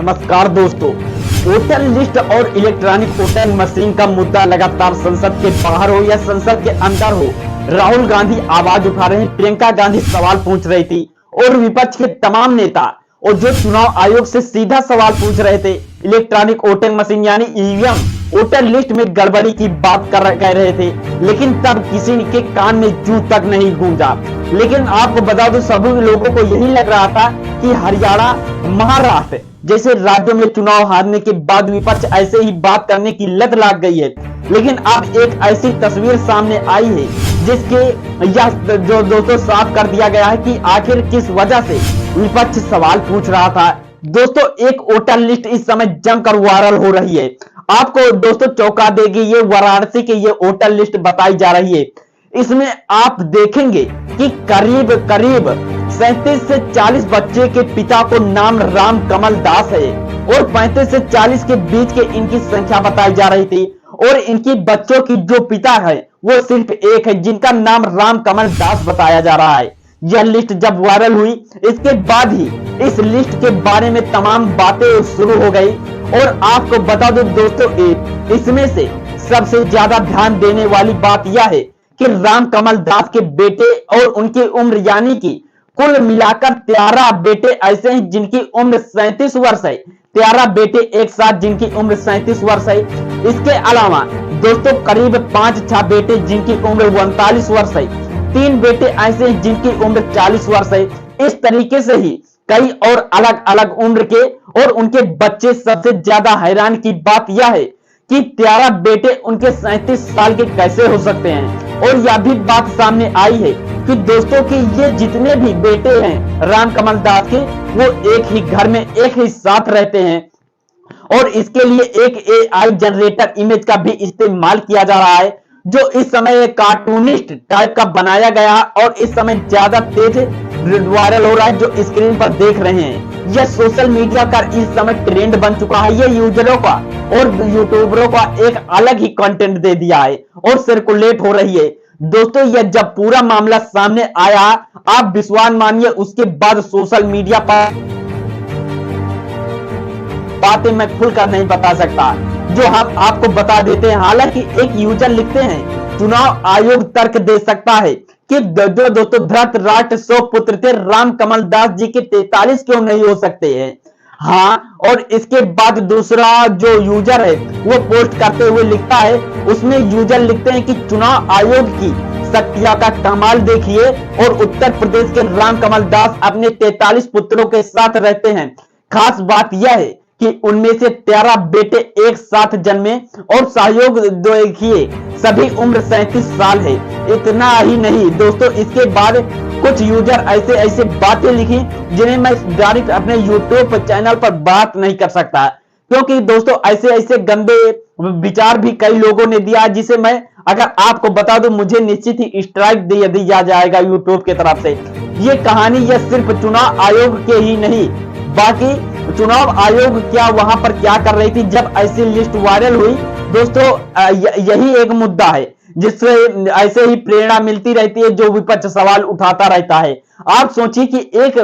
नमस्कार दोस्तों, voter list और इलेक्ट्रॉनिक वोटिंग मशीन का मुद्दा लगातार संसद के बाहर हो या संसद के अंदर हो, राहुल गांधी आवाज उठा रहे हैं, प्रियंका गांधी सवाल पूछ रही थी और विपक्ष के तमाम नेता और जो चुनाव आयोग से सीधा सवाल पूछ रहे थे, इलेक्ट्रॉनिक वोटिंग मशीन यानी ईवीएम वोटर लिस्ट में गड़बड़ी की बात कह रहे थे, लेकिन तब किसी के कान में जू तक नहीं गूंजा। लेकिन आपको बता दो, सभी लोगों को यही लग रहा था कि हरियाणा, महाराष्ट्र जैसे राज्यों में चुनाव हारने के बाद विपक्ष ऐसे ही बात करने की लत लग गई है। लेकिन अब एक ऐसी तस्वीर सामने आई है जिसके यह जो दोस्तों साफ कर दिया गया है कि आखिर किस वजह से विपक्ष सवाल पूछ रहा था। दोस्तों, एक वोटर लिस्ट इस समय जमकर वायरल हो रही है। आपको दोस्तों चौंका देगी, ये वाराणसी की ये वोटर लिस्ट बताई जा रही है। इसमें आप देखेंगे कि करीब 37 से 40 बच्चे के पिता को नाम राम कमल दास है और 35 से 40 के बीच के इनकी संख्या बताई जा रही थी और इनकी बच्चों की जो पिता है वो सिर्फ एक है जिनका नाम राम कमल दास बताया जा रहा है। यह लिस्ट जब वायरल हुई, इसके बाद ही इस लिस्ट के बारे में तमाम बातें शुरू हो गई। और आपको बता दो दोस्तों, इसमें से सबसे ज्यादा ध्यान देने वाली बात यह है कि राम कमल दास के बेटे और उनकी उम्र यानी कि कुल मिलाकर 13 बेटे ऐसे हैं जिनकी उम्र 37 वर्ष है। 13 बेटे एक साथ जिनकी उम्र 37 वर्ष है। इसके अलावा दोस्तों करीब 5-6 बेटे जिनकी उम्र 39 वर्ष है। 3 बेटे ऐसे हैं जिनकी उम्र 40 वर्ष है। इस तरीके से ही कई और अलग अलग उम्र के और उनके बच्चे। सबसे ज्यादा हैरान की बात यह है कि 13 बेटे उनके 37 साल के कैसे हो सकते हैं। और यह भी बात सामने आई है कि दोस्तों की ये जितने भी बेटे हैं राम कमल दास के, वो एक ही घर में एक ही साथ रहते हैं और इसके लिए एक AI जनरेटर इमेज का भी इस्तेमाल किया जा रहा है जो इस समय कार्टूनिस्ट टाइप का बनाया गया और इस समय ज्यादा तेज वायरल हो रहा है जो स्क्रीन पर देख रहे हैं। यह सोशल मीडिया का इस समय ट्रेंड बन चुका है। यह यूजरों का और यूट्यूबरों का एक अलग ही कंटेंट दे दिया है और सर्कुलेट हो रही है। दोस्तों, यह जब पूरा मामला सामने आया, आप विश्वास मानिए, उसके बाद सोशल मीडिया पर बातें मैं खुलकर नहीं बता सकता जो हम आपको बता देते हैं। हालांकि एक यूजर लिखते हैं, चुनाव आयोग तर्क दे सकता है कि जो दोस्तों धृतराष्ट्र 100 पुत्र थे, राम कमल दास जी के 43 क्यों नहीं हो सकते हैं। हाँ, और इसके बाद दूसरा जो यूजर है वो पोस्ट करते हुए लिखता है, उसमें यूजर लिखते हैं कि चुनाव आयोग की शक्तियां का कमाल देखिए और उत्तर प्रदेश के राम कमल दास अपने 43 पुत्रों के साथ रहते हैं। खास बात यह है कि उनमें से 13 बेटे एक साथ जन्मे और सहयोग देखिए, सभी उम्र 37 साल है। इतना ही नहीं दोस्तों, इसके बाद कुछ यूजर ऐसे बातें लिखी जिन्हें मैं डायरेक्ट अपने यूट्यूब चैनल पर बात नहीं कर सकता, क्योंकि दोस्तों ऐसे गंदे विचार भी कई लोगों ने दिया, जिसे मैं अगर आपको बता दूं, मुझे निश्चित ही स्ट्राइक दिया जाएगा यूट्यूब की तरफ से। ये कहानी यह सिर्फ चुनाव आयोग के ही नहीं, बाकी चुनाव आयोग क्या वहां पर क्या कर रही थी जब ऐसी लिस्ट वायरल हुई। दोस्तों, यही एक मुद्दा है जिससे ऐसे ही प्रेरणा मिलती रहती है जो विपक्ष सवाल उठाता रहता है। आप सोचिए कि एक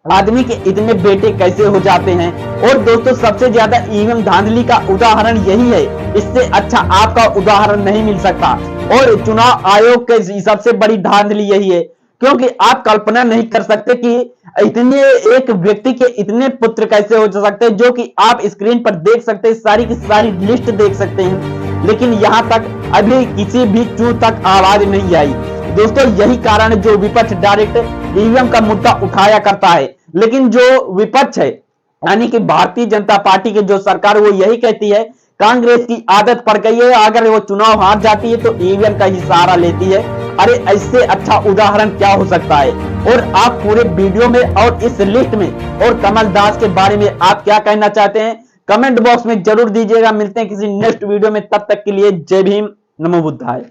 आदमी के इतने बेटे कैसे हो जाते हैं। और दोस्तों, सबसे ज्यादा ईवीएम धांधली का उदाहरण यही है, इससे अच्छा आपका उदाहरण नहीं मिल सकता। और चुनाव आयोग की सबसे बड़ी धांधली यही है, क्योंकि आप कल्पना नहीं कर सकते कि इतने एक व्यक्ति के इतने पुत्र कैसे हो सकते हैं, जो कि आप स्क्रीन पर देख सकते हैं, सारी की सारी लिस्ट देख सकते हैं। लेकिन यहां तक अभी किसी भी चू तक आवाज नहीं आई। दोस्तों, यही कारण है जो विपक्ष डायरेक्ट ईवीएम का मुद्दा उठाया करता है। लेकिन जो विपक्ष है यानी कि भारतीय जनता पार्टी की जो सरकार, वो यही कहती है, कांग्रेस की आदत पड़ गई है, अगर वो चुनाव हार जाती है तो ईवीएम का ही सहारा लेती है। अरे ऐसे अच्छा उदाहरण क्या हो सकता है। और आप पूरे वीडियो में और इस लिस्ट में और कमल दास के बारे में आप क्या कहना चाहते हैं, कमेंट बॉक्स में जरूर दीजिएगा। मिलते हैं किसी नेक्स्ट वीडियो में, तब तक के लिए जय भीम, नमो बुद्धाय।